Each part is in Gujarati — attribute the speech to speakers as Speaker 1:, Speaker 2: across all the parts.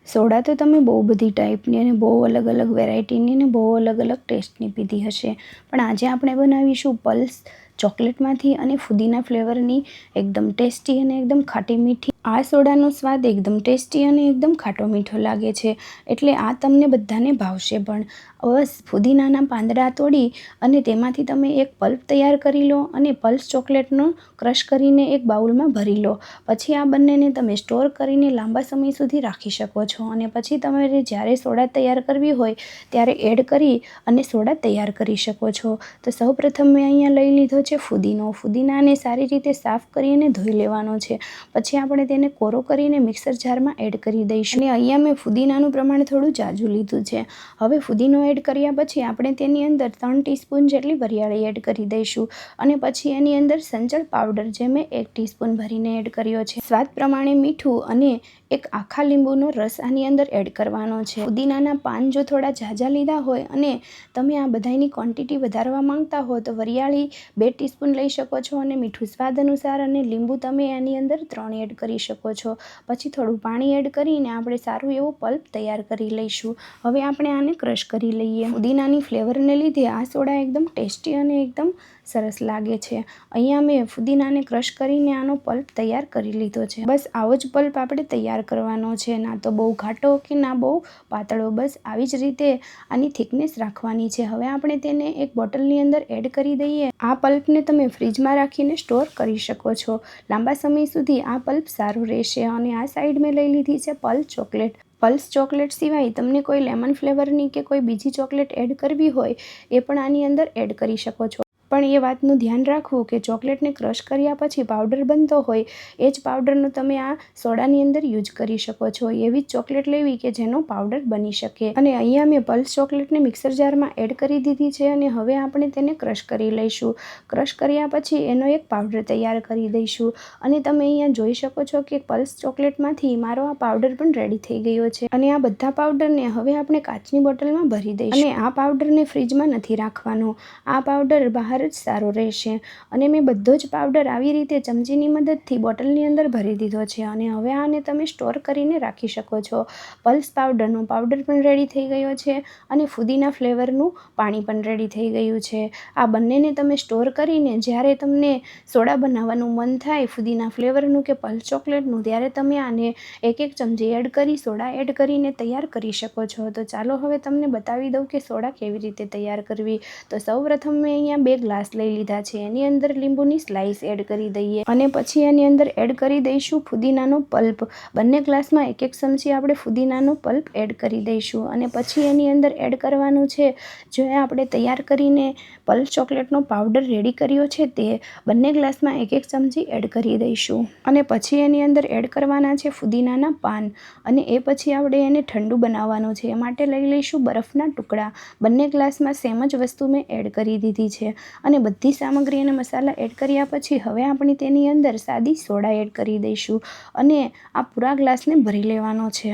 Speaker 1: સોડા તો તમે બહુ બધી ટાઈપની અને બહુ અલગ અલગ વેરાયટીની અને બહુ અલગ અલગ ટેસ્ટની પીધી હશે, પણ આજે આપણે બનાવીશું પલ્સ ચોકલેટમાંથી અને ફુદીના ફ્લેવરની એકદમ ટેસ્ટી અને એકદમ ખાટી મીઠી. આ સોડાનો સ્વાદ એકદમ ટેસ્ટી અને એકદમ ખાટો મીઠો લાગે છે, એટલે આ તમને બધાને ભાવશે. પણ બસ ફુદીનાના પાંદડા તોડી અને તેમાંથી તમે એક પલ્પ તૈયાર કરી લો અને પલ્સ ચોકલેટનો ક્રશ કરીને એક બાઉલમાં ભરી લો. પછી આ બંનેને તમે સ્ટોર કરીને લાંબા સમય સુધી રાખી શકો છો અને પછી તમારે જ્યારે સોડા તૈયાર કરવી હોય ત્યારે એડ કરી અને સોડા તૈયાર કરી શકો છો. તો સૌપ્રથમ મેં અહીંયા લઈ લીધો છે ફુદીનો. ફુદીનાને સારી રીતે સાફ કરીને ધોઈ લેવાનો છે. પછી આપણે તેને કોરો કરીને મિક્સર જારમાં એડ કરી દઈશું. અને અહીંયા મેં ફુદીનાનું પ્રમાણ થોડું જાજુ લીધું છે. હવે ફુદીનો એડ કર્યા પછી આપણે તેની અંદર 3 ટીસ્પૂન જેટલી વરિયાળી એડ કરી દઈશું અને પછી એની અંદર સંચળ પાવડર જે મેં 1 ટીસ્પૂન ભરીને એડ કર્યો છે. સ્વાદ પ્રમાણે મીઠું અને એક આખા લીંબુનો રસ આની અંદર એડ કરવાનો છે. ફુદીનાના પાન જો થોડા ઝાઝા લીધા હોય અને તમે આ બધાની ક્વોન્ટિટી વધારવા માંગતા હો તો વરિયાળી 2 ટીસ્પૂન લઈ શકો છો અને મીઠું સ્વાદ અનુસાર અને લીંબુ તમે એની અંદર 3 એડ કરી શકો છો. પછી થોડું પાણી એડ કરીને આપણે સારું એવું પલ્પ તૈયાર કરી લઈશું. હવે આપણે આને ક્રશ કરી લઈએ. ફુદીનાની ફ્લેવરને લીધે આ સોડા એકદમ ટેસ્ટી અને એકદમ સરસ લાગે છે. અહીંયા મેં ફુદીનાને ક્રશ કરીને આનો પલ્પ તૈયાર કરી લીધો છે. બસ આવો જ પલ્પ આપણે તૈયાર કરવાનો છે, ના તો બહુ ઘાટો કે ના બહુ પાતળો, બસ આવી જ રીતે આની થિકનેસ રાખવાની છે. હવે આપણે તેને એક બોટલની અંદર એડ કરી દઈએ. આ પલ્પને તમે ફ્રીજમાં રાખીને સ્ટોર કરી શકો છો. લાંબા સમય સુધી આ પલ્પ સારું રહેશે. અને આ સાઈડ મેં લઈ લીધી છે પલ્સ ચોકલેટ. પલ્સ ચોકલેટ સિવાય તમને કોઈ લેમન ફ્લેવરની કે કોઈ બીજી ચોકલેટ એડ કરવી હોય એ પણ આની અંદર એડ કરી શકો છો. પણ એ વાતનું ધ્યાન રાખવું કે ચોકલેટને ક્રશ કર્યા પછી પાવડર બનતો હોય એ જ પાવડરનો તમે આ સોડાની અંદર યુઝ કરી શકો છો. એવી જ ચોકલેટ લેવી કે જેનો પાવડર બની શકે. અને અહીંયા મેં પલ્સ ચોકલેટને મિક્સર જારમાં એડ કરી દીધી છે અને હવે આપણે તેને ક્રશ કરી લઈશું. ક્રશ કર્યા પછી એનો એક પાવડર તૈયાર કરી દઈશું. અને તમે અહીંયા જોઈ શકો છો કે પલ્સ ચોકલેટમાંથી મારો આ પાવડર પણ રેડી થઈ ગયો છે. અને આ બધા પાવડરને હવે આપણે કાચની બોટલમાં ભરી દઈશું. અને આ પાવડરને ફ્રીજમાં નથી રાખવાનો. આ પાવડર બહાર જ સારો રહેશે. અને મેં બધો જ પાવડર આવી રીતે ચમચીની મદદથી બોટલની અંદર ભરી દીધો છે. અને હવે આને તમે સ્ટોર કરીને રાખી શકો છો. પલ્સ પાવડરનો પાવડર પણ રેડી થઈ ગયો છે અને ફુદીના ફ્લેવરનું પાણી પણ રેડી થઈ ગયું છે. આ બંનેને તમે સ્ટોર કરીને જ્યારે તમને સોડા બનાવવાનું મન થાય ફુદીના ફ્લેવરનું કે પલ્સ ચોકલેટનું, ત્યારે તમે આને 1-1 ચમચી એડ કરી સોડા એડ કરીને તૈયાર કરી શકો છો. તો ચાલો હવે તમને બતાવી દઉં કે સોડા કેવી રીતે તૈયાર કરવી. તો સૌપ્રથમ મેં અહીંયા 2 ગ્લાસ લઈ લીધા છે. એની અંદર લીંબુની સ્લાઈસ એડ કરી દઈએ અને પછી એની અંદર એડ કરી દઈશું ફુદીનાનો પલ્પ. બંને ગ્લાસમાં 1-1 ચમચી આપણે ફુદીનાનો પલ્પ એડ કરી દઈશું. અને પછી એની અંદર એડ કરવાનું છે જે આપણે તૈયાર કરીને પલ્સ ચોકલેટનો પાવડર રેડી કર્યો છે તે બંને ગ્લાસમાં 1-1 ચમચી એડ કરી દઈશું. અને પછી એની અંદર એડ કરવાના છે ફુદીનાના પાન. અને એ પછી આપણે એને ઠંડુ બનાવવાનું છે. એ માટે લઈ લઈશું બરફના ટુકડા. બંને ગ્લાસમાં સેમ જ વસ્તુ મેં એડ કરી દીધી છે. અને બધી સામગ્રી અને મસાલા એડ કર્યા પછી હવે આપણે તેની અંદર સાદી સોડા એડ કરી દઈશું અને આ પૂરા ગ્લાસને ભરી લેવાનો છે.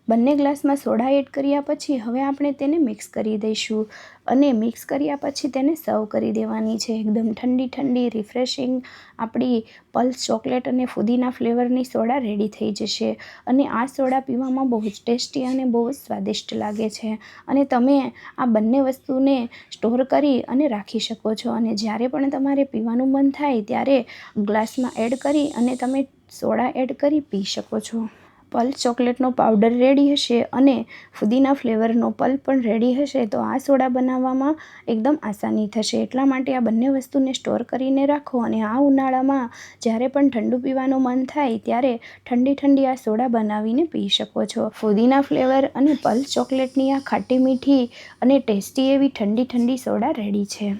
Speaker 1: બંને ગ્લાસમાં સોડા એડ કર્યા પછી હવે આપણે તેને મિક્સ કરી દઈશું અને મિક્સ કર્યા પછી તેને સર્વ કરી દેવાની છે. એકદમ ઠંડી ઠંડી રિફ્રેશિંગ આપણી પલ્સ ચોકલેટ અને ફુદીના ફ્લેવરની સોડા રેડી થઈ જશે. અને આ સોડા પીવામાં બહુ જ ટેસ્ટી અને બહુ જ સ્વાદિષ્ટ લાગે છે. અને તમે આ બંને વસ્તુને સ્ટોર કરી અને રાખી શકો છો. અને જ્યારે પણ તમારે પીવાનું મન થાય ત્યારે ગ્લાસમાં એડ કરી અને તમે સોડા એડ કરી પી શકો છો. પલ્સ ચોકલેટનો પાવડર રેડી હશે અને ફુદીના ફ્લેવરનો પલ્પ પણ રેડી હશે તો આ સોડા બનાવવામાં એકદમ આસાની થશે. એટલા માટે આ બંને વસ્તુને સ્ટોર કરીને રાખો અને આ ઉનાળામાં જ્યારે પણ ઠંડુ પીવાનું મન થાય ત્યારે ઠંડી ઠંડી આ સોડા બનાવીને પી શકો છો. ફુદીના ફ્લેવર અને પલ્સ ચોકલેટની આ ખાટી મીઠી અને ટેસ્ટી એવી ઠંડી ઠંડી સોડા રેડી છે.